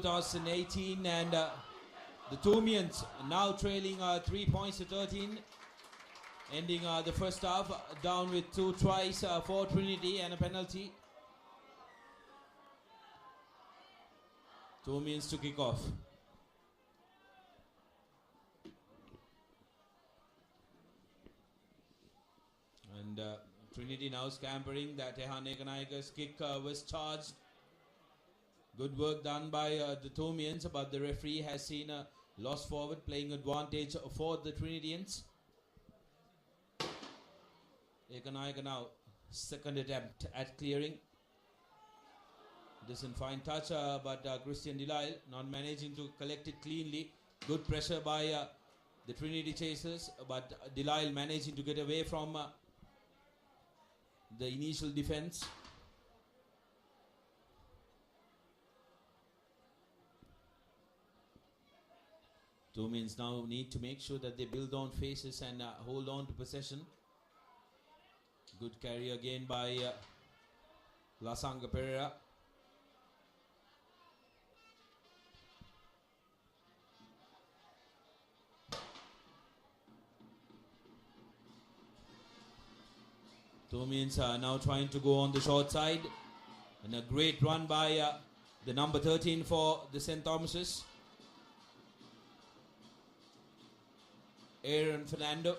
2018, and the Tomians now trailing 3 points to 13, ending the first half down with 2 tries for Trinity and a penalty. Tomians to kick off. And Trinity now scampering. That Tehan Ekanayaka's kick was charged. Good work done by the Tomians, but the referee has seen a loss forward, playing advantage for the Trinitians. Ekanayaka now, second attempt at clearing. Doesn't find touch, but Christian Delisle not managing to collect it cleanly. Good pressure by the Trinity chasers, but Delisle managing to get away from the initial defense. Tomians now need to make sure that they build on faces and hold on to possession. Good carry again by Lasanga Pereira. Tomians are now trying to go on the short side. And a great run by the number 13 for the St. Thomas's, Aaron Fernando.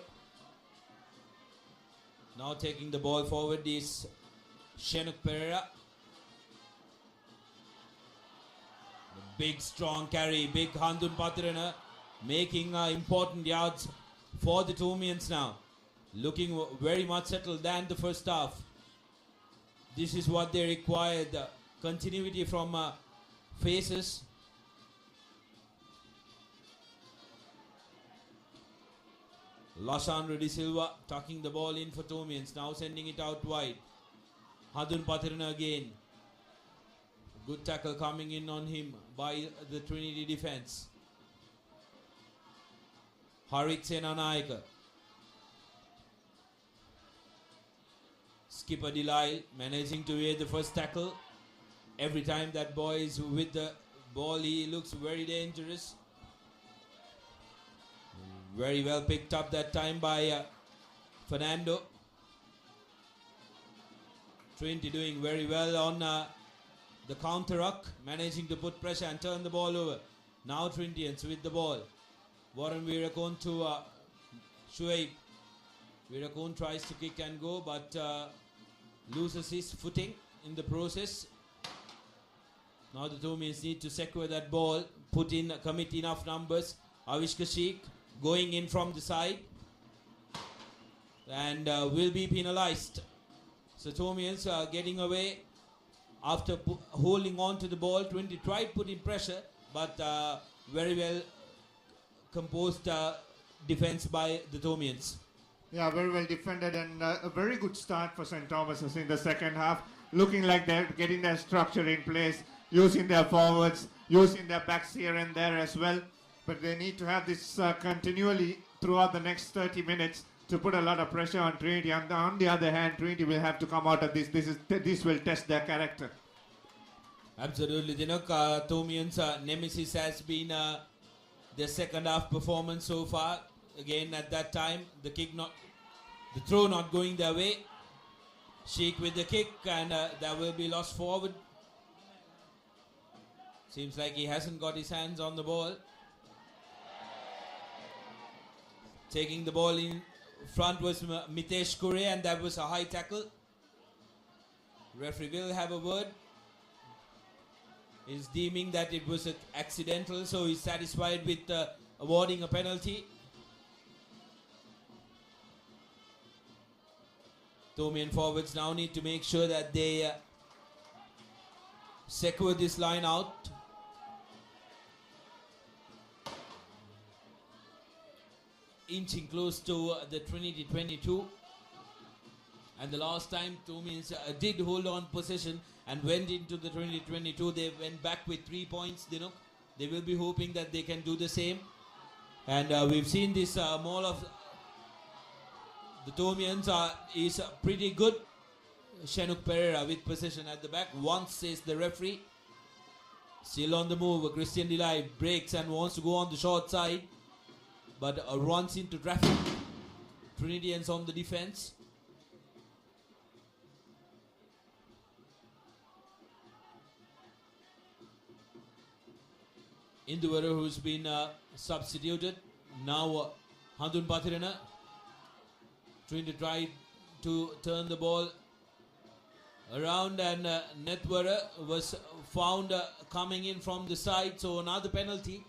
Now taking the ball forward is Shenuk Pereira. The big strong carry, big Handun Patirana, making important yards for the Tomians now. Looking very much settled than the first half. This is what they require, the continuity from faces. Lashandra De Silva tucking the ball in for Tomians, now sending it out wide. Hadun Patirana again. Good tackle coming in on him by the Trinity defense. Harit Senanayaka. Skipper Delisle managing to wear the first tackle. Every time that boy is with the ball, he looks very dangerous. Very well picked up that time by Fernando. Trinity doing very well on the counter ruck, managing to put pressure and turn the ball over. Now Trinitians with the ball. Warren Virakon to Shuaib. Virakon tries to kick and go, but loses his footing in the process. Now the Tomians need to secure that ball, commit enough numbers. Avishka Sheikh going in from the side and will be penalized. So Tomians are getting away after holding on to the ball. Trinity tried putting pressure, but very well composed defense by the Tomians. Yeah, very well defended, and a very good start for St. Thomas's in the second half. Looking like they're getting their structure in place, using their forwards, using their backs here and there as well. But they need to have this continually throughout the next 30 minutes to put a lot of pressure on Trinity. And on the other hand, Trinity will have to come out of this. This will test their character. Absolutely, Dinok. Tomians' nemesis has been their second half performance so far. Again, at that time, the throw not going their way. Sheikh with the kick, and that will be lost forward. Seems like he hasn't got his hands on the ball. Taking the ball in front was Mitesh Kure, and that was a high tackle. Referee will have a word. He's deeming that it was accidental, so he's satisfied with awarding a penalty. Tomian forwards now need to make sure that they secure this line out. Inching close to the Trinity 22. And the last time Tomians did hold on possession and went into the Trinity 22, they went back with 3 points. They will be hoping that they can do the same. And we've seen this more of the Tomians is pretty good. Shenuk Pereira with possession at the back. Once says the referee. Still on the move, Christian Delay breaks and wants to go on the short side, but runs into traffic. Trinitians on the defense. Induvara, who's been substituted. Now Handun Pathirana trying to try to turn the ball around, and Netwara was found coming in from the side, so another penalty.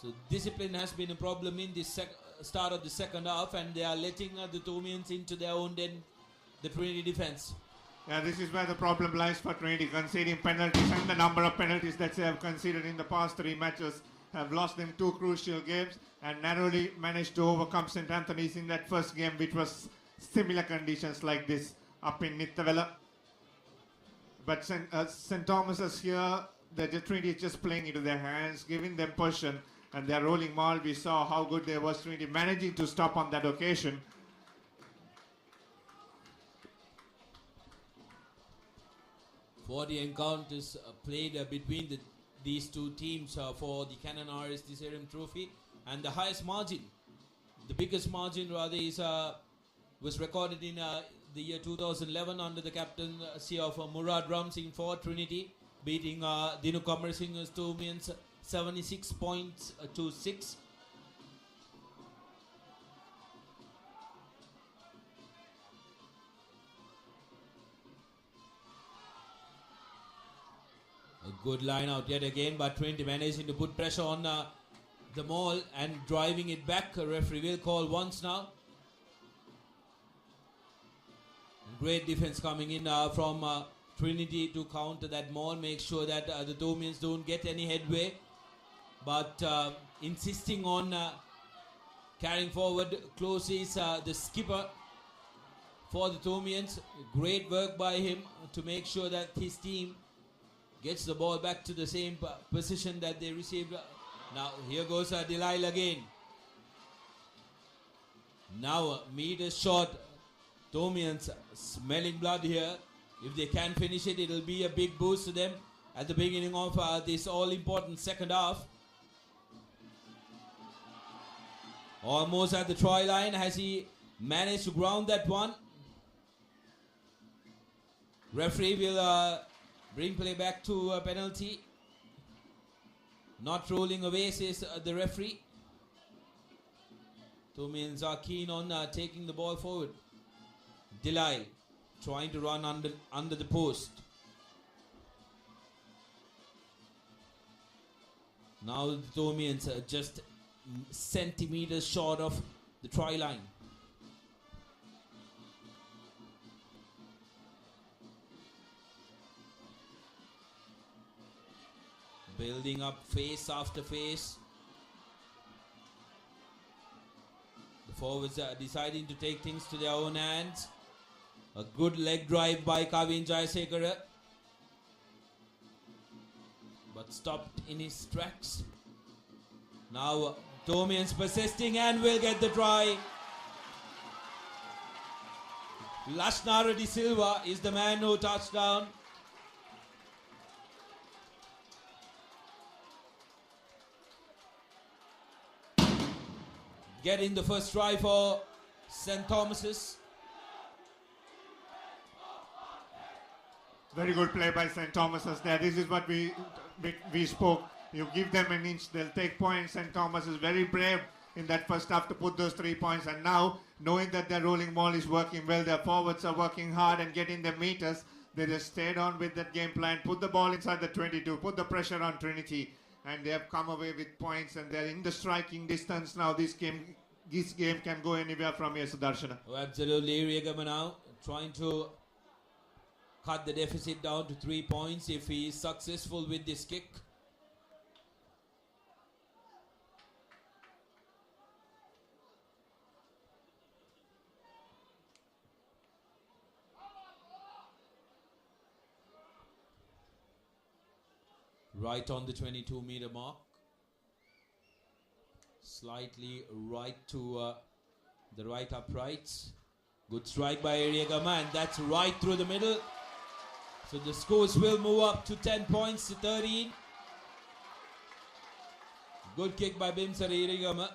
So discipline has been a problem in this start of the second half, and they are letting the Tomians into their own end, the Trinity defense. Yeah, this is where the problem lies for Trinity, conceding penalties, and the number of penalties that they have conceded in the past 3 matches have lost them 2 crucial games and narrowly managed to overcome St. Anthony's in that first game, which was similar conditions like this up in Nittavela. But St. Thomas's here, the Trinity is just playing into their hands, giving them possession, and their rolling maul, we saw how good they was, Trinity managing to stop on that occasion. For the encounters played between these two teams for the Canon RS Disarium Trophy, and the highest margin, the biggest margin rather, is was recorded in the year 2011 under the captaincy of Murad Ramsingh for Trinity, beating Dinu Kamarsingh's Tomians 76.26. A good line out yet again, but Trinity managing to put pressure on the maul and driving it back. A referee will call once now. Great defense coming in from Trinity to counter that maul, make sure that the Tomians don't get any headway, but insisting on carrying forward close is the skipper for the Tomians. Great work by him to make sure that his team gets the ball back to the same position that they received. Now here goes Delilah again. Now meters short. Tomians smelling blood here. If they can finish it, it'll be a big boost to them at the beginning of this all-important second half. Almost at the try line. Has he managed to ground that one? Referee will bring play back to a penalty. Not rolling away, says the referee. Tomians are keen on taking the ball forward. Delay trying to run under the post. Now the Tomians are just centimeters short of the try line. Building up face after face. The forwards are deciding to take things to their own hands. A good leg drive by Kavin Jayasekara, but stopped in his tracks. Now Tomians persisting and will get the try. Lashnara De Silva is the man who touched down. Getting the first try for St. Thomas's. Very good play by St. Thomas's there. This is what we spoke. You give them an inch, they'll take points. St. Thomas is very brave in that first half to put those 3 points. And now, knowing that their rolling ball is working well, their forwards are working hard and getting their meters, they just stayed on with that game plan, put the ball inside the 22, put the pressure on Trinity, and they have come away with points, and they're in the striking distance now. This game can go anywhere from here, Sudarshana. Oh, absolutely. Riagama now trying to cut the deficit down to 3 points if he is successful with this kick. Right on the 22-meter mark. Slightly right to the right uprights. Good strike by Riagama, and that's right through the middle. So the scores will move up to 10 points to 13. Good kick by Bimsari Irigama.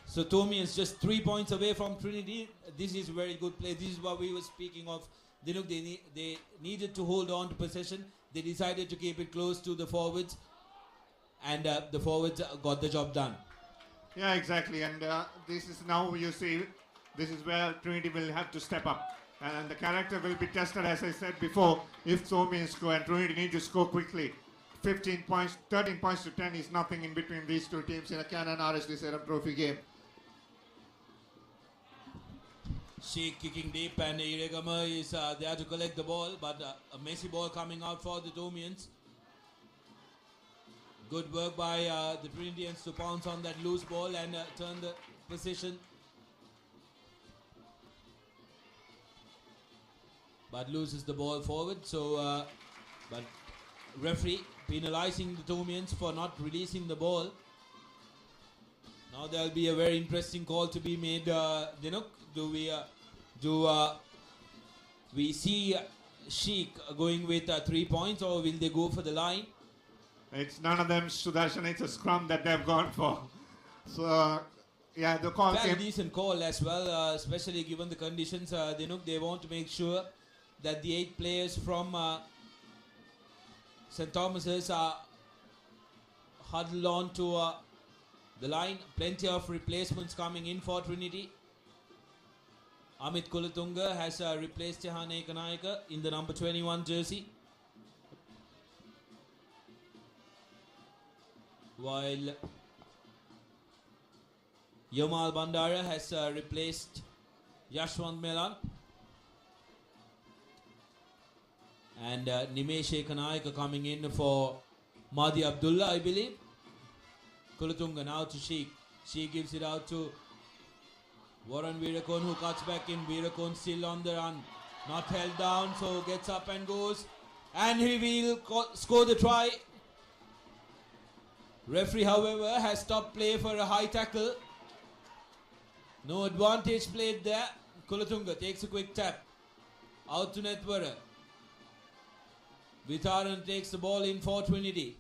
So Tommy is just 3 points away from Trinity. This is a very good play. This is what we were speaking of. They needed to hold on to possession. They decided to keep it close to the forwards. And the forwards got the job done. Yeah, exactly. And this is now, you see, this is where Trinity will have to step up. And the character will be tested, as I said before, if Somi score and Trinity need to score quickly. 15 points, 13 points to 10 is nothing in between these two teams in a Canon RSD Setup Trophy game. Sheikh kicking deep and Irigama is there to collect the ball, but a messy ball coming out for the Tomians. Good work by the Trinitians to pounce on that loose ball and turn the position. But loses the ball forward, so but referee penalizing the Tomians for not releasing the ball. Now there will be a very interesting call to be made. Dinuk, do we see Sheikh going with 3 points, or will they go for the line? It's none of them, Sudarshan. It's a scrum that they've gone for. So, yeah, the call Very came. decent call as well, especially given the conditions. They want to make sure that the 8 players from St. Thomas's are huddled on to the line. Plenty of replacements coming in for Trinity. Amit Kulatunga has replaced Tehane Kanayaka in the number 21 jersey. While Yamal Bandara has replaced Yashwant Melan. And Nimesh Kanayaka coming in for Mahdi Abdullah, I believe. Kulatunga now to Sheikh. Sheikh gives it out to Warren Virakon, who cuts back in. Virakon still on the run. Not held down, so gets up and goes. And he will score the try. Referee, however, has stopped play for a high tackle. No advantage played there. Kulatunga takes a quick tap. Out to Netwara. Vitaran takes the ball in for Trinity.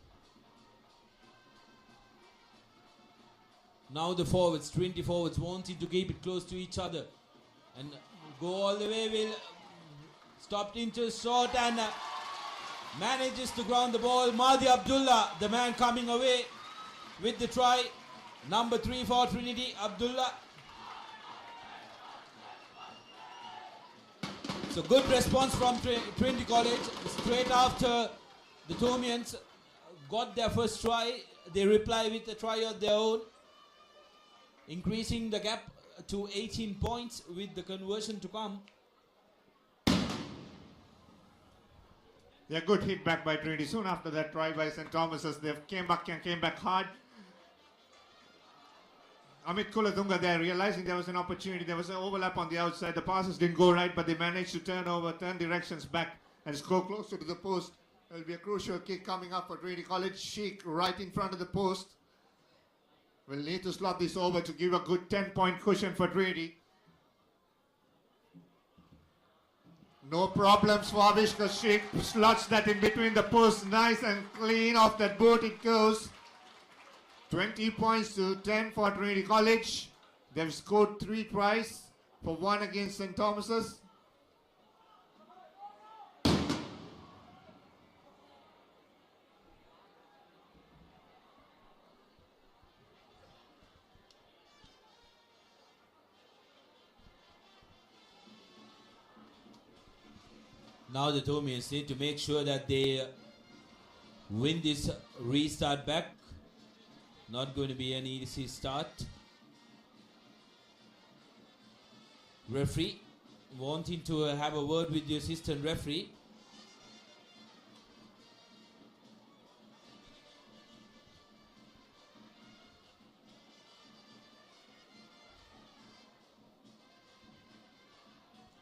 Now the forwards, Trinity forwards, wanting to keep it close to each other. And go all the way, will stopped into short and manages to ground the ball. Mahdi Abdullah, the man coming away with the try. Number 3 for Trinity, Abdullah. So good response from Trinity College. Straight after the Tomians got their first try, they reply with a try of their own, increasing the gap to 18 points with the conversion to come. Yeah, good hit back by Trinity. Soon after that try by St. Thomas's, they came back hard. Amit Kulatunga there, realizing there was an opportunity, there was an overlap on the outside. The passes didn't go right, but they managed to turn directions back and score closer to the post. There will be a crucial kick coming up for Trinity College. Sheikh right in front of the post. Will need to slot this over to give a good 10-point cushion for Trinity. No problems for Avishka. Sheikh slots that in between the posts. Nice and clean off that boot it goes. 20 points to 10 for Trinity College. They've scored 3 tries for 1 against St. Thomas's. Now the Tomians need to make sure that they win this restart back. Not going to be an easy start. Referee wanting to have a word with the assistant referee.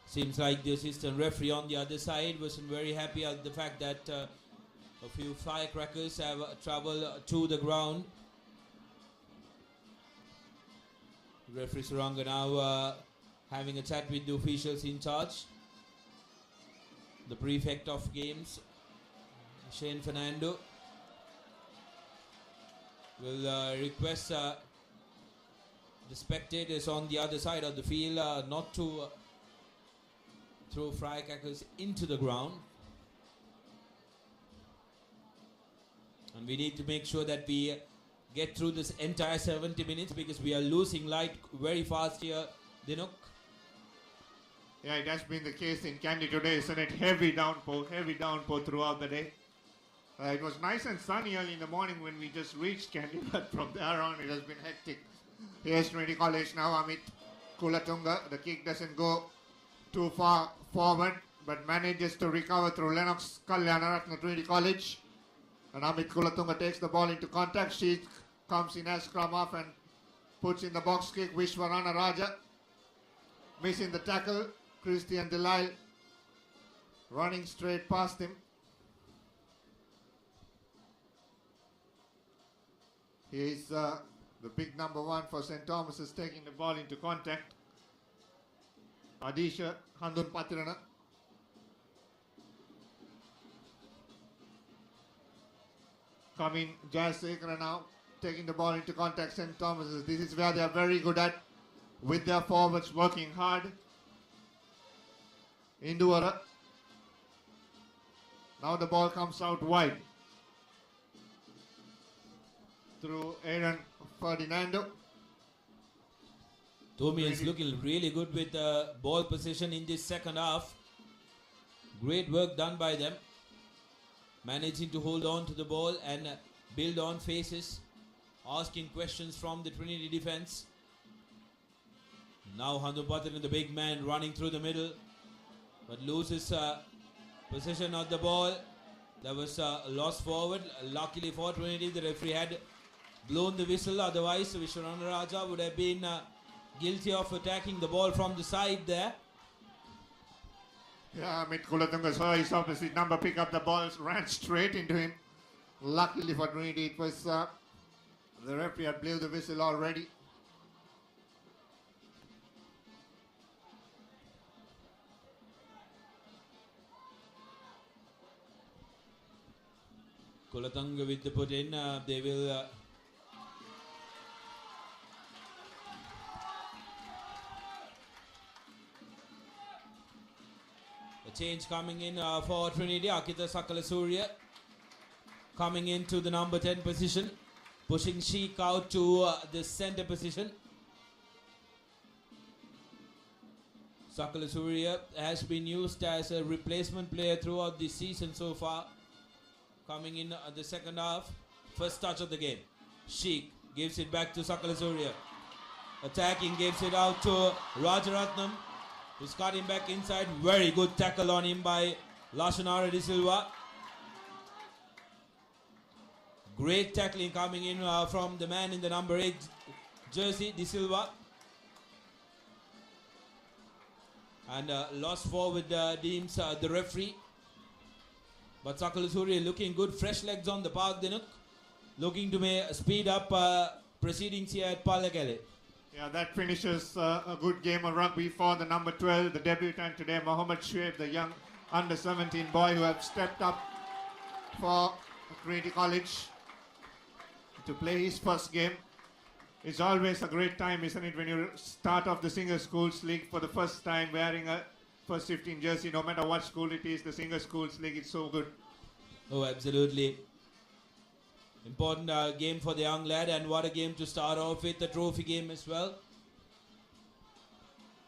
Seems like the assistant referee on the other side wasn't very happy at the fact that a few firecrackers have traveled to the ground. Referee Suranga now having a chat with the officials in charge. the prefect of games, Shane Fernando, will request the spectators on the other side of the field not to throw firecrackers into the ground. And we need to make sure that we get through this entire 70 minutes because we are losing light very fast here, Dinuk. Yeah, it has been the case in Kandy today, isn't it? Heavy downpour throughout the day. It was nice and sunny early in the morning when we just reached Kandy, but from there on it has been hectic. Here's Trinity College now, Amit Kulatunga. The kick doesn't go too far forward, but manages to recover through Lennox Kalyanaratna Trinity College. And Amit Kulatunga takes the ball into contact. She comes in as scrum off and puts in the box kick. Vishwarana Raja missing the tackle. Christian Delisle running straight past him. He's the big number 1 for St. Thomas is taking the ball into contact. Adisha Handun Patirana. Coming Jai Sekara now, taking the ball into contact. St. Thomas. This is where they are very good at, with their forwards working hard. Induvara. Now the ball comes out wide through Aaron Ferdinando. Tommy is looking really good with the ball position in this second half. Great work done by them. Managing to hold on to the ball and build on faces. Asking questions from the Trinity defense. Now Handu Patan, the big man, running through the middle. But loses possession of the ball. There was a loss forward. Luckily for Trinity, the referee had blown the whistle. Otherwise, Vishwarana Raja would have been guilty of attacking the ball from the side there. Yeah, Amit Kulatunga saw his opposite number pick up the balls, ran straight into him. Luckily for Trinity, it was the referee had blew the whistle already. Kulatanga with the put in, they will a change coming in for Trinity. Akita Sakalasurya coming into the number 10 position, pushing Sheik out to the center position. Sakalasurya has been used as a replacement player throughout the season so far. Coming in the second half, first touch of the game. Sheik gives it back to Sakalasurya. Attacking, gives it out to Rajaratnam, who's cutting back inside. Very good tackle on him by Lashanara De Silva. Great tackling coming in from the man in the number 8 jersey, De Silva. And lost forward deems the referee. But Sakalasurya looking good, fresh legs on the park, Dinuk. Looking to speed up proceedings here at Palakele. Yeah, that finishes a good game of rugby for the number 12, the debutant today, Mohammed Shuaib, the young under-17 boy who have stepped up for Trinity College to play his first game. It's always a great time, isn't it, when you start off the Senior Schools League for the first time wearing a first 15 jersey, no matter what school it is, the Senior Schools League is so good. Oh, absolutely. Important game for the young lad, and what a game to start off with, the trophy game as well.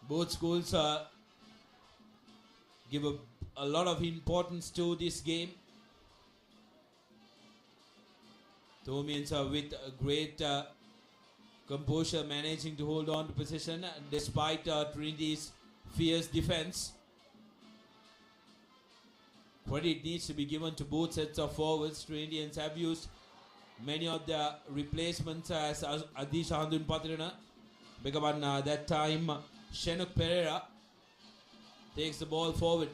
Both schools give a lot of importance to this game. Tomians with a great composure, managing to hold on to position despite Trinity's fierce defense. Credit needs to be given to both sets of forwards. Trinitians have used many of the replacements as Adisha Handun Patrina. Begaban that time Shenuk Pereira takes the ball forward.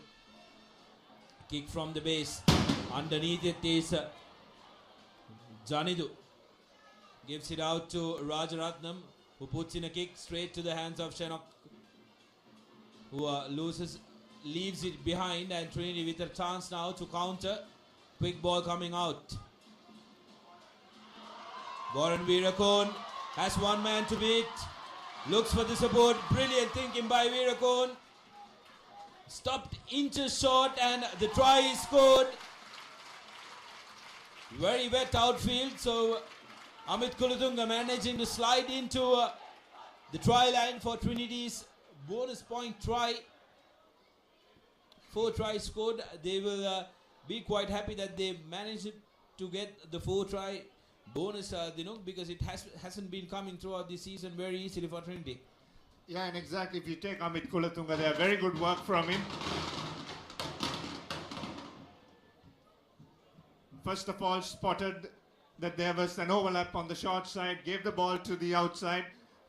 Kick from the base. Underneath it is Janidu. Gives it out to Rajaratnam, who puts in a kick straight to the hands of Shenok, who loses leaves it behind, and Trinity with a chance now to counter. Quick ball coming out. Warren Virakon has one man to beat. Looks for the support. Brilliant thinking by Virakon. Stopped inches short and the try is scored. Very wet outfield, so Amit Kulatunga managing to slide into the try line for Trinity's bonus point try. 4 tries scored. They will be quite happy that they managed to get the 4 try bonus, because it hasn't been coming throughout the season very easily for Trinity. Yeah, and exactly, if you take Amit Kulatunga there, very good work from him. First of all, spotted that there was an overlap on the short side, gave the ball to the outside.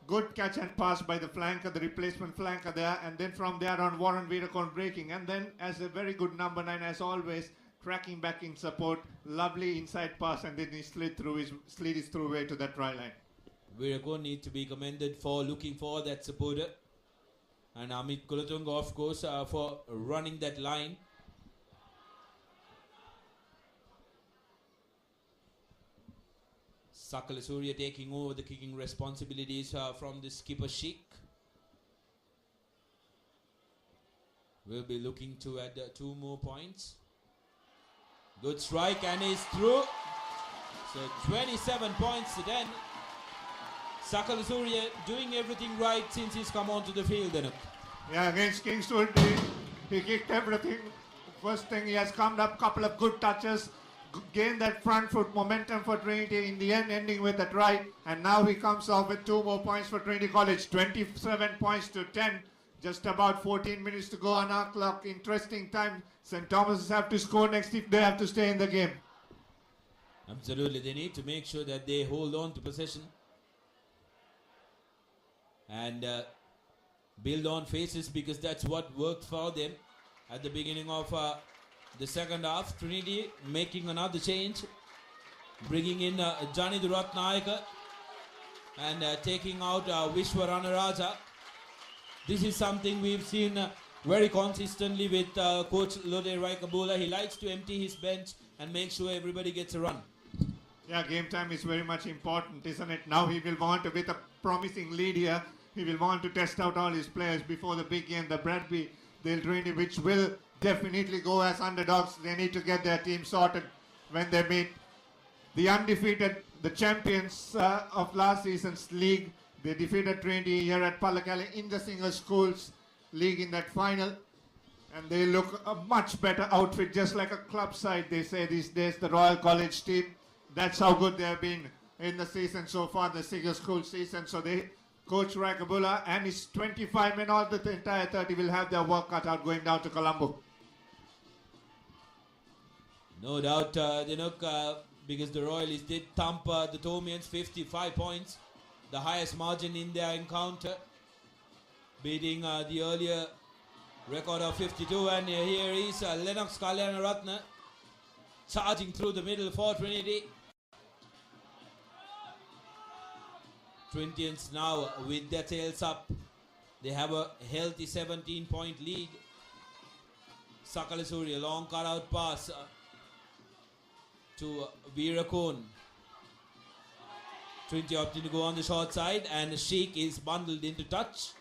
Good catch and pass by the flanker, the replacement flanker there, and then from there on Warren Virakon breaking, and then as a very good number 9 as always, tracking back in support, lovely inside pass, and then he slid his through way to that try line. Virakon need to be commended for looking for that supporter, and Amit Kulatunga of course for running that line. Sakala Surya taking over the kicking responsibilities from the skipper Sheikh. We'll be looking to add 2 more points. Good strike and he's through. So 27 points to 10. Sakala Surya doing everything right since he's come onto the field. Yeah, against Kingswood, he kicked everything. First thing, he has come up, couple of good touches, gained that front foot momentum for Trinity, in the end ending with a try, and now he comes off with 2 more points for Trinity College. 27 points to 10. Just about 14 minutes to go on our clock. Interesting time. St. Thomas have to score next if they have to stay in the game. Absolutely, they need to make sure that they hold on to possession and build on faces, because that's what worked for them at the beginning of the second half. Trinity making another change, bringing in Jani Duratnayaka and taking out Vishwa Ranaraja. This is something we've seen very consistently with coach Lode Raikabula. He likes to empty his bench and make sure everybody gets a run. Yeah, game time is very much important, isn't it? Now he will want to, with a promising lead here, he will want to test out all his players before the big game, the Bradby, Trinity, which will definitely go as underdogs. They need to get their team sorted when they meet the undefeated, the champions of last season's league. They defeated Trinity here at Pallakali in the single schools league in that final. And they look a much better outfit, just like a club side, they say these days, the Royal College team. That's how good they have been in the season so far, the single school season. So Coach Rakabula and his 25 men, all the entire 30 will have their work cut out going down to Colombo. No doubt, because the Royalists did thump the Tomians 55 points, the highest margin in their encounter, beating the earlier record of 52. And here is Lennox Kalyanaratne charging through the middle for Trinity. Trinitians now with their tails up. They have a healthy 17-point lead. Sakala Surya, long cut-out pass to Virakon. Trinity opting to go on the short side, and Sheikh is bundled into touch.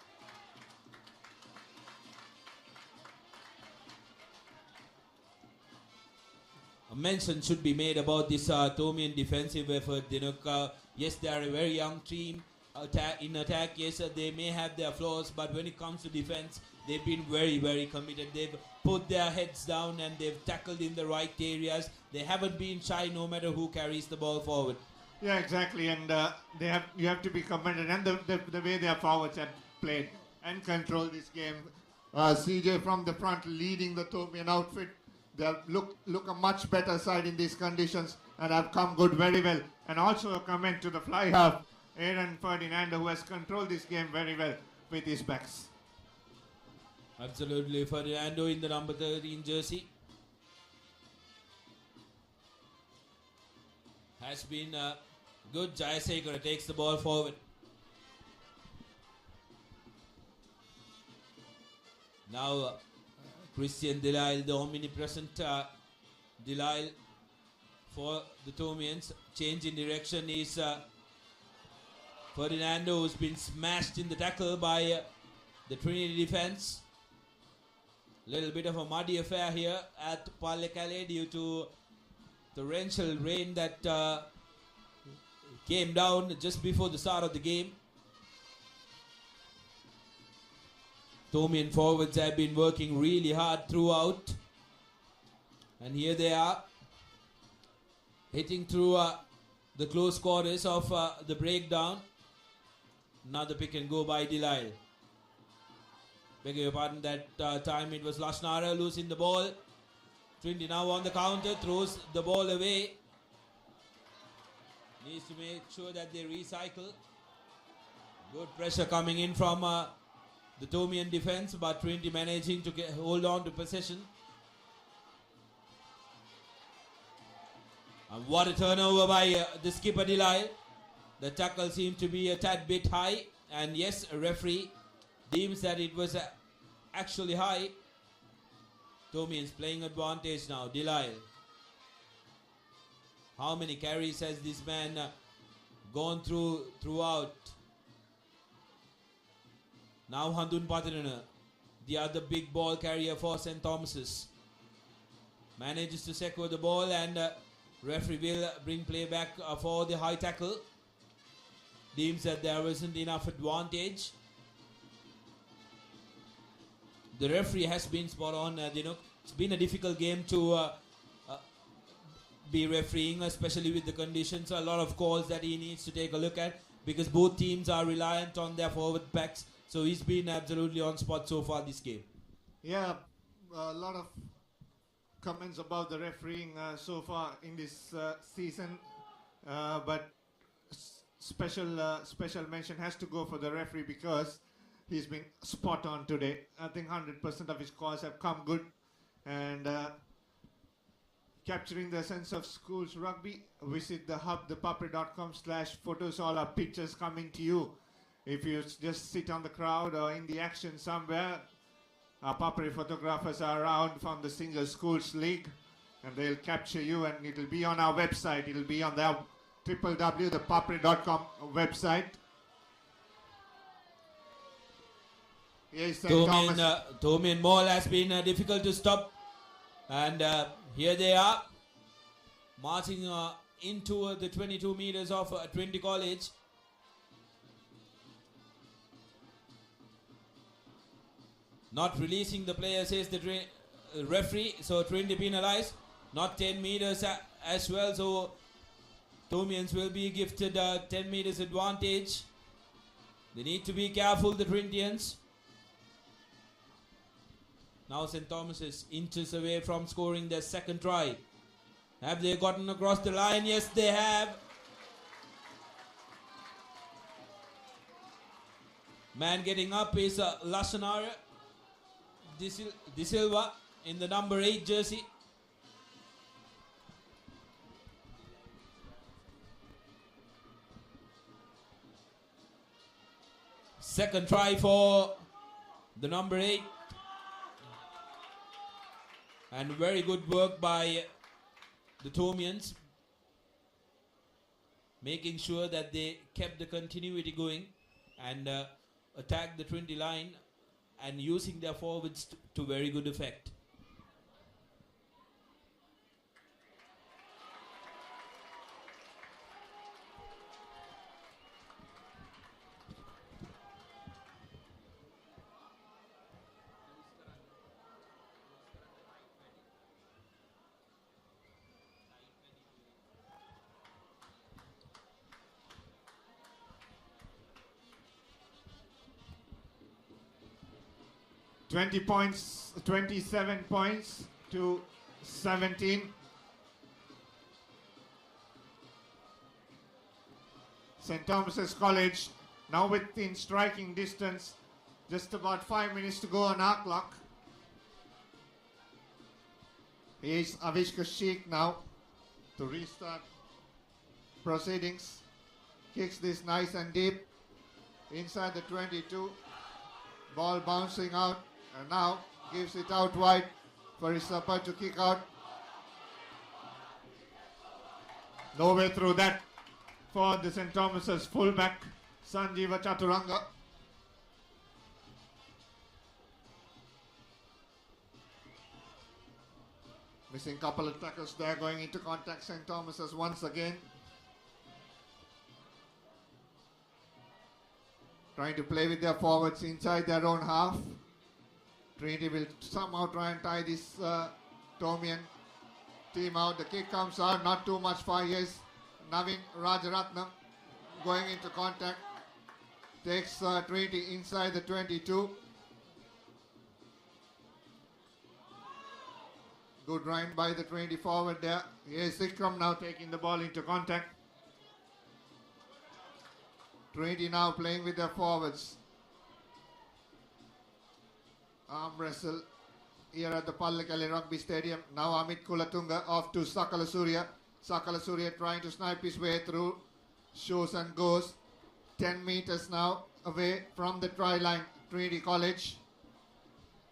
A mention should be made about this Tomian defensive effort. Yes, they are a very young team. In attack, yes, they may have their flaws, but when it comes to defense, they've been very, very committed. They've put their heads down and they've tackled in the right areas. They haven't been shy no matter who carries the ball forward. Yeah, exactly, and you have to be commended, and the way their forwards have played and controlled this game. CJ from the front leading the Tomian outfit. They have look a much better side in these conditions and have come good very well. And also a comment to the fly half, Aaron Ferdinando, who has controlled this game very well with his backs. Absolutely, Ferdinando in the number 13 jersey has been good. Jayasekara takes the ball forward. Now Christian Delisle, the omnipresent Delisle for the Tomians. Change in direction is Ferdinando, who's been smashed in the tackle by the Trinity defense. Little bit of a muddy affair here at Pallekale due to torrential rain that came down just before the start of the game. Tomian forwards have been working really hard throughout, and here they are hitting through the close quarters of the breakdown. Another pick and go by Delisle. Beg your pardon, that time it was Lashnara losing the ball. Trinity now on the counter, throws the ball away. Needs to make sure that they recycle. Good pressure coming in from the Tomian defense, but Trinity managing to hold on to possession. And what a turnover by the skipper Delisle. The tackle seemed to be a tad bit high, and yes, a referee deems that it was actually high. Tomians playing advantage now. Delisle. How many carries has this man gone throughout? Now Handun Patirana, the other big ball carrier for St. Thomas's, manages to secure the ball, and referee will bring play back for the high tackle. Deems that there wasn't enough advantage. The referee has been spot on. It's been a difficult game to be refereeing, especially with the conditions. A lot of calls that he needs to take a look at because both teams are reliant on their forward backs. So he's been absolutely on spot so far this game. Yeah, a lot of comments about the refereeing so far in this season, but special mention has to go for the referee because he's been spot on today. I think 100% of his calls have come good, and capturing the sense of schools rugby. Visit the hub, thepapri.com/photos. All our pictures coming to you. If you just sit on the crowd or in the action somewhere, our Papri photographers are around from the Single Schools League, and they'll capture you, and it'll be on our website. It'll be on the www.thepapri.com website. Yes, Tomian Mall has been difficult to stop, and here they are marching into the 22 meters of Trinity College. Not releasing the player, says the referee, so Trinity penalized. Not 10 meters as well, so Tomians will be gifted 10 meters advantage. They need to be careful, the Trinitians. Now St. Thomas is inches away from scoring their second try. Have they gotten across the line? Yes, they have. Man getting up is Lashanara De Silva in the number 8 jersey. Second try for the number 8. And very good work by the Tomians, making sure that they kept the continuity going and attacked the Trinity line and using their forwards to very good effect. Points, 27 points to 17. St. Thomas's College now within striking distance. Just about 5 minutes to go on our clock. Here's Avishka Sheikh now to restart proceedings. Kicks this nice and deep inside the 22. Ball bouncing out. And now gives it out wide for his supper to kick out. No way through that for the St. Thomas's fullback, Sanjeeva Chaturanga. Missing couple of tackles there, going into contact St. Thomas's once again. Trying to play with their forwards inside their own half. Trinity will somehow try and tie this Tomian team out. The kick comes out, not too much for years. Navin Rajaratnam going into contact. Takes Trinity inside the 22. Good run by the Trinity forward there. Here's Sikram now taking the ball into contact. Trinity now playing with their forwards. Arm wrestle here at the Pallekele Rugby Stadium. Now Amit Kulatunga off to Sakala Surya. Sakala Surya trying to snipe his way through. Shows and goes. 10 meters now away from the try line. Trinity College.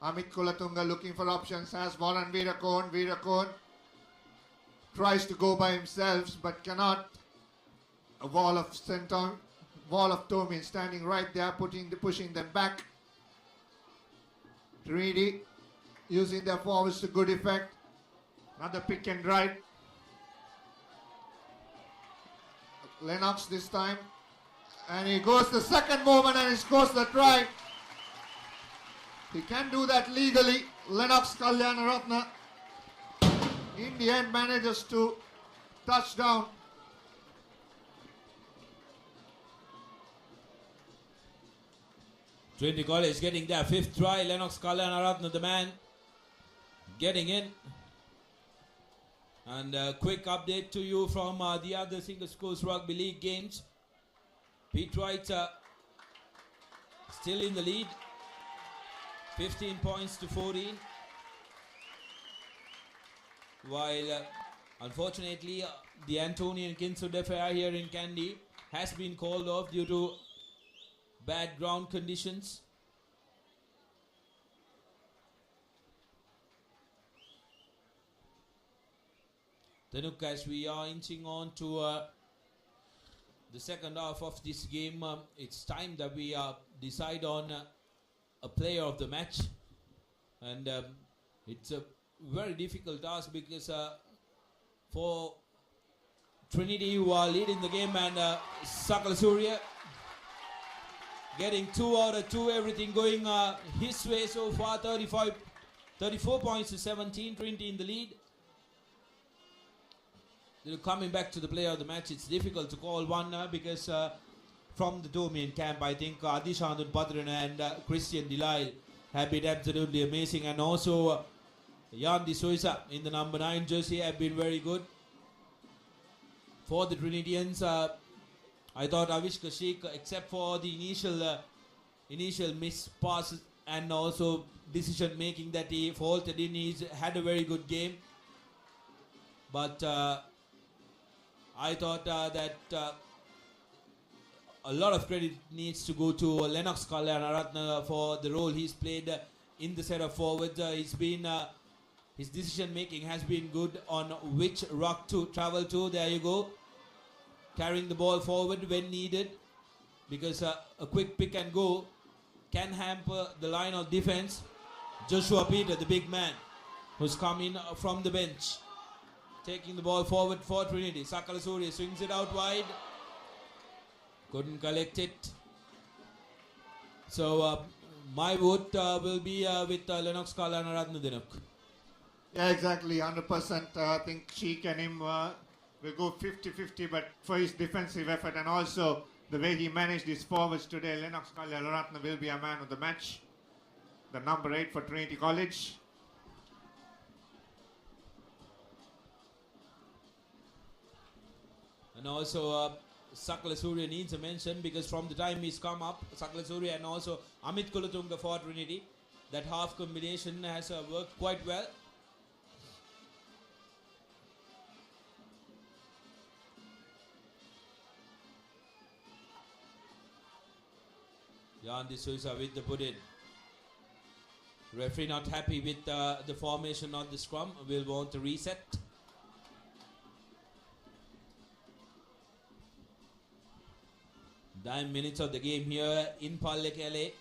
Amit Kulatunga looking for options. Has Warren Veerakon. Veerakon tries to go by himself but cannot. A wall of Tomian standing right there, pushing them back. Trinity using their forwards to good effect. Another pick and drive. Lennox this time. And he goes the second moment and he scores the try. He can do that legally. Lennox Kalyanaratne in the end manages to touch down. Trinity College getting their 5th try. Lennox Kalyanaratne, the man, getting in. And a quick update to you from the other Single Schools Rugby League games. Pete Wright still in the lead. 15 points to 14. While unfortunately the Antonian Kinsud affair here in Kandy has been called off due to bad ground conditions. Tanuk, as we are inching on to the second half of this game, it's time that we decide on a player of the match. And it's a very difficult task because for Trinity, who are leading the game, and Sakala Surya getting 2 out of 2, everything going his way so far. 34 points to 17, Trinity in the lead. Coming back to the player of the match, it's difficult to call one because from the Tomian camp, I think Adishandun Padran and Christian Delisle have been absolutely amazing, and also Jan De Souza in the number 9 jersey have been very good. For the Trinitians, I thought Avishka Sheikh, except for the initial miss passes and also decision making that he faulted in, he's had a very good game. But I thought that a lot of credit needs to go to Lennox Kalyanaratne for the role he's played in the set of forwards. His decision making has been good on which ruck to travel to. There you go. Carrying the ball forward when needed, because a quick pick and go can hamper the line of defense. Joshua Peter, the big man, who's come in from the bench, taking the ball forward for Trinity. Sakala Surya swings it out wide. Couldn't collect it. So my vote will be with Lennox Kalyanaratne Dinuk. Yeah, exactly, 100%. I think Sheikh and him will go 50-50, but for his defensive effort and also the way he managed his forwards today, Lennox Kalyanaratne will be a man of the match. The number 8 for Trinity College. And also Sakala Surya needs a mention, because from the time he's come up, Sakala Surya and also Amit Kulatunga for Trinity, that half combination has worked quite well. Jan De Souza with the put in. Referee not happy with the formation of the scrum. Will want to reset. 9 minutes of the game here in Pallekele.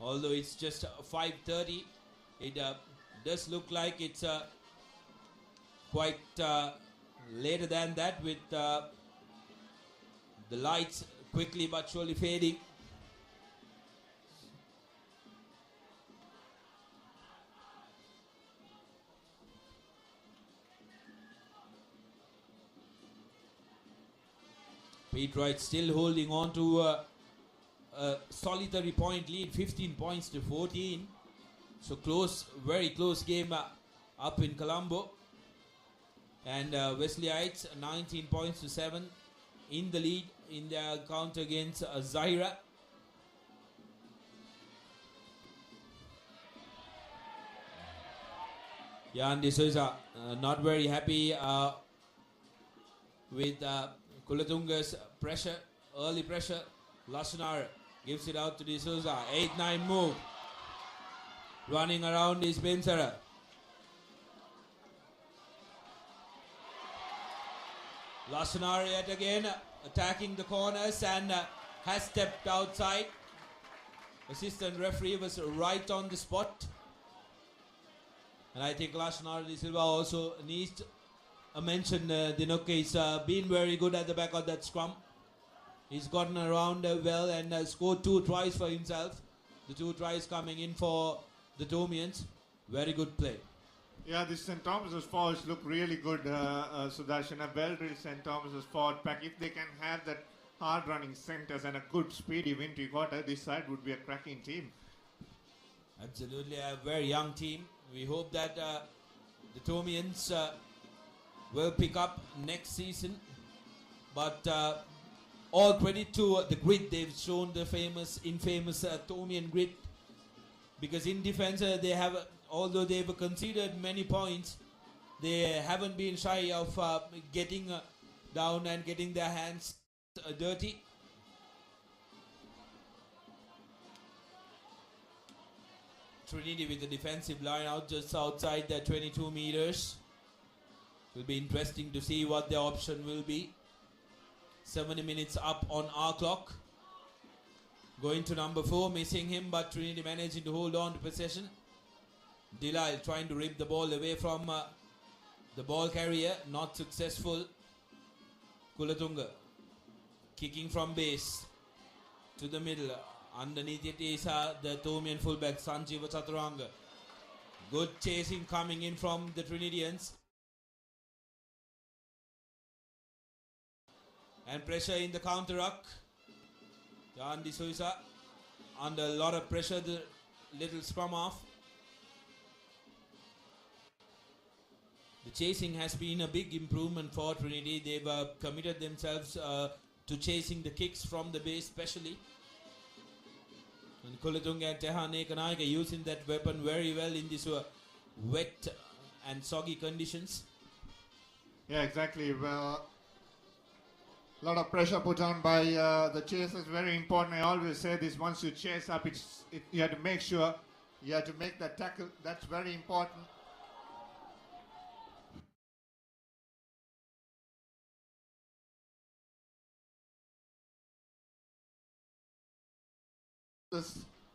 Although it's just 5:30, it does look like it's quite later than that, with the lights quickly but surely fading. Pete Wright still holding on to a solitary point lead, 15 points to 14. So close, very close game up in Colombo. And Wesley Heights 19 points to 7 in the lead in their counter against Zaira. Jan De Souza not very happy with Kulatunga's pressure, early pressure. Lashnar gives it out to De Souza. 8-9 move. Running around is Bensara. Lashnar yet again attacking the corners and has stepped outside. Assistant referee was right on the spot. And I think Lashnar De Silva also needs a mention. Dinoke has been very good at the back of that scrum. He's gotten around well and scored 2 tries for himself. The 2 tries coming in for the Tomians. Very good play. Yeah, this St. Thomas's forwards look really good, Sudarshan. A well-drilled St. Thomas's forward pack. If they can have that hard-running centres and a good speedy win quarter, this side would be a cracking team. Absolutely, a very young team. We hope that the Tomians will pick up next season. But all credit to the grit. They've shown the infamous Tomian grit. Because in defense, they have, although they've conceded many points, they haven't been shy of getting down and getting their hands dirty. Trinity with the defensive line out just outside the 22 meters. It will be interesting to see what the option will be. 70 minutes up on our clock. Going to number 4, missing him, but Trinity managing to hold on to possession. Delisle trying to rip the ball away from the ball carrier, not successful. Kulatunga kicking from base to the middle. Underneath it is the Tomian fullback Sanjeeva Chaturanga. Good chasing coming in from the Trinitians. And pressure in the counter ruck. Jan De Souza under a lot of pressure, the little scrum off. The chasing has been a big improvement for Trinity. They've committed themselves to chasing the kicks from the base especially. And Kulatunga and Tehane Kanayaka using that weapon very well in these wet and soggy conditions. Yeah, exactly. Well, a lot of pressure put on by the chasers. Very important. I always say this: once you chase up, you have to make sure you have to make that tackle. That's very important.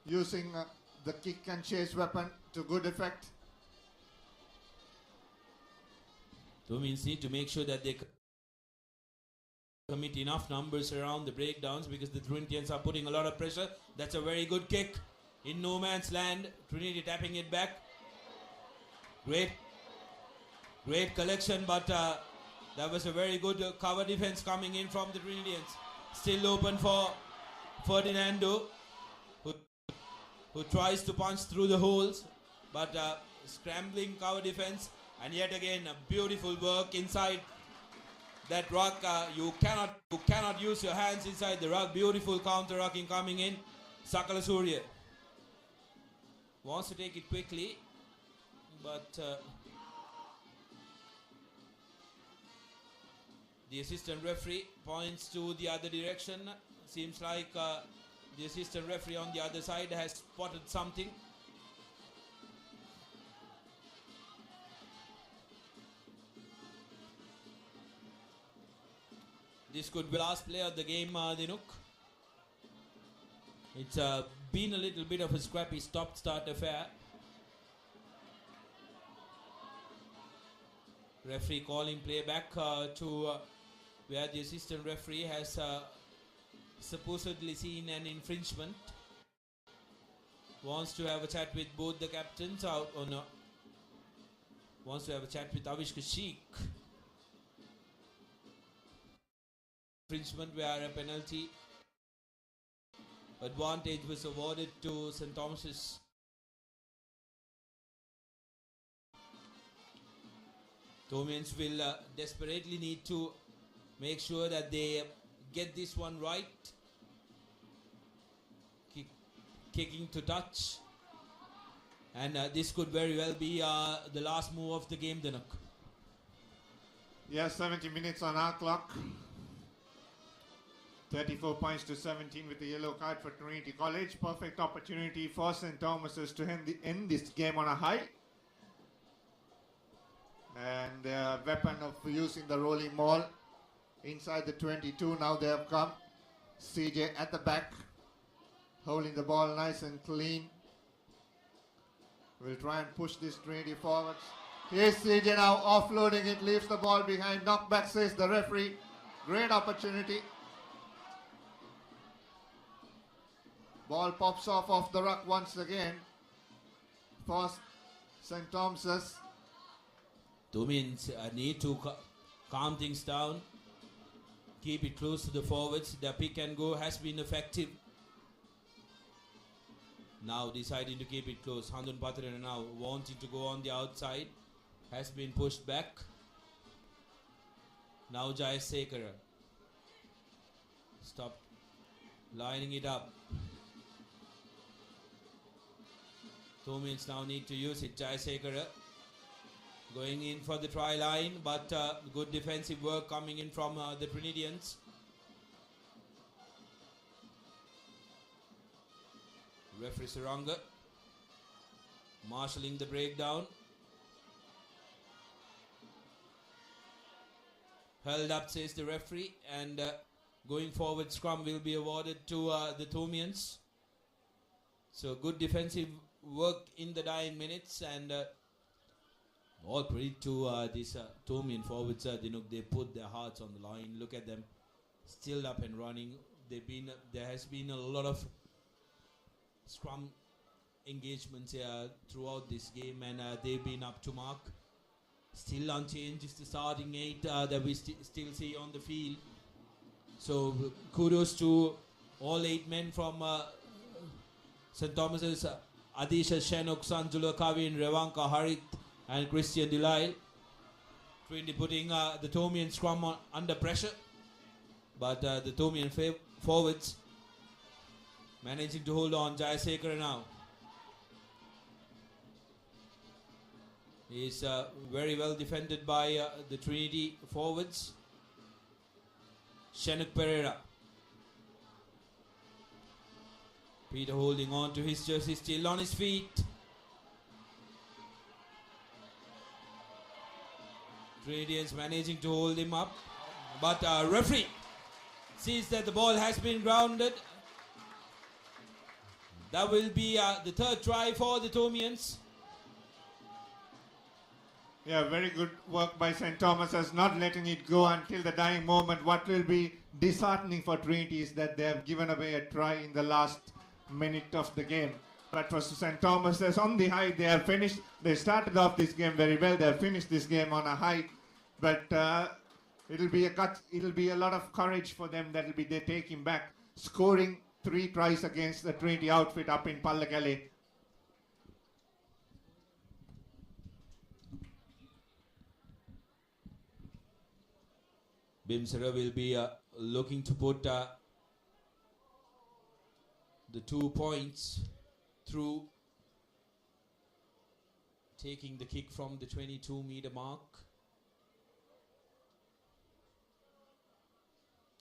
Using the kick and chase weapon to good effect. Tomians need to make sure that they commit enough numbers around the breakdowns, because the Trinitians are putting a lot of pressure. That's a very good kick in no man's land. Trinity tapping it back. Great collection, but that was a very good cover defense coming in from the Trinitians. Still open for Ferdinando, who tries to punch through the holes, but scrambling cover defense. And yet again, a beautiful work inside that ruck. You cannot use your hands inside the ruck. Beautiful counter rucking coming in. Sakala Surya wants to take it quickly, but the assistant referee points to the other direction. Seems like the assistant referee on the other side has spotted something. This could be the last play of the game, Dinuk. It's been a little bit of a scrappy stop-start affair. Referee calling play back to where the assistant referee has supposedly seen an infringement. Wants to have a chat with both the captains out or no. Wants to have a chat with Avishka Sheikh. Infringement where a penalty advantage was awarded to St. Thomas's. Thomians will desperately need to make sure that they get this one right. Kicking to touch. And this could very well be the last move of the game, Danuk. Yes, 70 minutes on our clock. 34 points to 17 with the yellow card for Trinity College. Perfect opportunity for St. Thomas's to end this game on a high. And weapon of using the rolling maul inside the 22. Now they have come. CJ at the back, holding the ball nice and clean. Will try and push this Trinity forwards. Here's CJ now offloading it, leaves the ball behind. Knockback, says the referee. Great opportunity. Ball pops off the ruck once again for St. Thomas's. Thomians need to calm things down. Keep it close to the forwards. The pick and go has been effective. Now deciding to keep it close. Handun Patrana now wanting to go on the outside. Has been pushed back. Now Jayasekara. Stop lining it up. Thomians now need to use it. Jayasekara going in for the try line, but good defensive work coming in from the Trinitians. Referee Saranga marshalling the breakdown. Held up, says the referee, and going forward scrum will be awarded to the Thomians. So good defensive work in the dying minutes, and all credit to these Thomian forwards. They put their hearts on the line. Look at them, still up and running. There has been a lot of scrum engagements throughout this game, and they've been up to mark. Still unchanged is the starting 8 that we still see on the field. So kudos to all 8 men from St. Thomas's. Adisha, Shenok, Sanjula, Kavin, Revanka, Harit and Christian Delisle. Trinity putting the Thomian scrum under pressure, but the Thomian forwards managing to hold on. Jayasekara now is very well defended by the Trinity forwards. Shenuk Pereira. Peter holding on to his jersey, still on his feet. Trinitians managing to hold him up, but referee sees that the ball has been grounded. That will be the third try for the Thomians. Yeah, very good work by St. Thomas's, not letting it go until the dying moment. What will be disheartening for Trinity is that they have given away a try in the last minute of the game. But for St. Thomas's, on the high, they have finished. They started off this game very well. They have finished this game on a high. But it'll be a lot of courage for them. That'll be they taking back, scoring 3 tries against the Trinity outfit up in Pallakele. Bimsara will be looking to put the 2 points through, taking the kick from the 22-meter mark.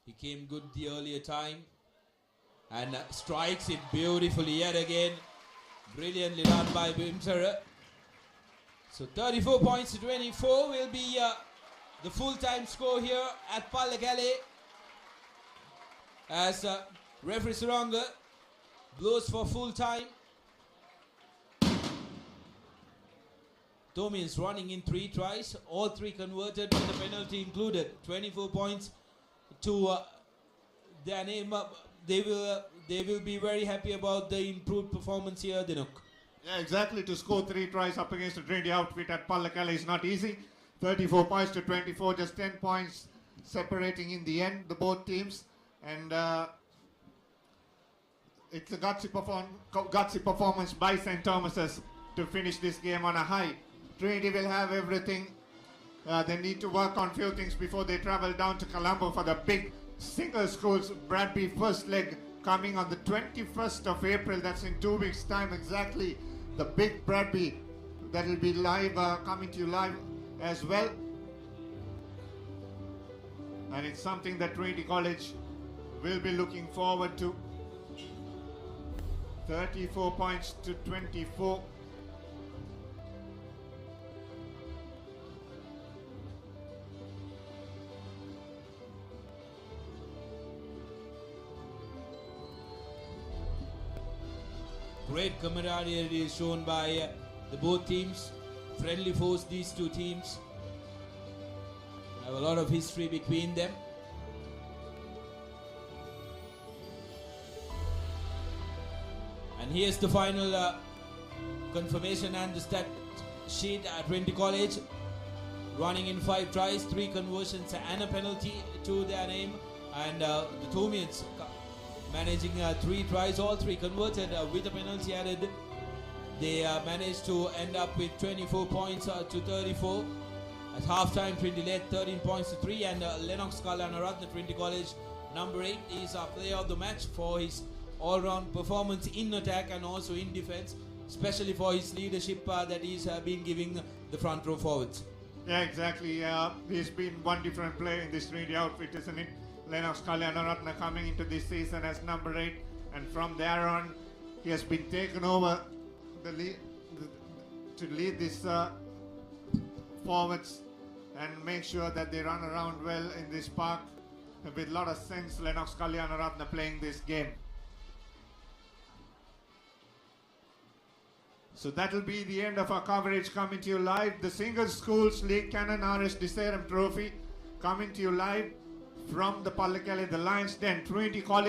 He came good the earlier time and strikes it beautifully yet again. Brilliantly done by Bimsara. So 34 points to 24 will be the full-time score here at Pallakele. as referee Suranga blows for full time. Tomians running in 3 tries, all 3 converted with the penalty included. 24 points to their name. They will be very happy about the improved performance here, Dinuk. Yeah, exactly. To score 3 tries up against the Trinity outfit at Pallakala is not easy. 34 points to 24, just 10 points separating in the end, the both teams. And it's a gutsy performance by St. Thomas's to finish this game on a high. Trinity will have everything. They need to work on few things before they travel down to Colombo for the big single schools Bradby first leg coming on the 21st of April. That's in 2 weeks time exactly. The big Bradby that will be live, coming to you live as well. And it's something that Trinity College will be looking forward to. 34 points to 24. Great camaraderie is shown by the both teams. Friendly foes, these 2 teams have a lot of history between them. And here's the final confirmation and the stat sheet at Trinity College. Running in 5 tries, 3 conversions and a penalty to their name. And the Tomians managing 3 tries, all 3 converted with a penalty added. They managed to end up with 24 points to 34. At halftime, Trinity led 13 points to 3, and Lennox Kalanaratne, Trinity College number 8, is our player of the match for his all-round performance in attack and also in defense, especially for his leadership that he's been giving the front row forwards. Yeah, exactly. He's been one different player in this Trinity outfit, isn't it? Lennox Kalanaratne coming into this season as number 8, and from there on he has been taken over the lead, to lead this forwards and make sure that they run around well in this park. With a lot of sense, Lennox Kalanaratne playing this game. So that will be the end of our coverage coming to you live. The Singles Schools League Canon RS Deserum Trophy coming to you live from the Pallakele, the Lions Den, Trinity College.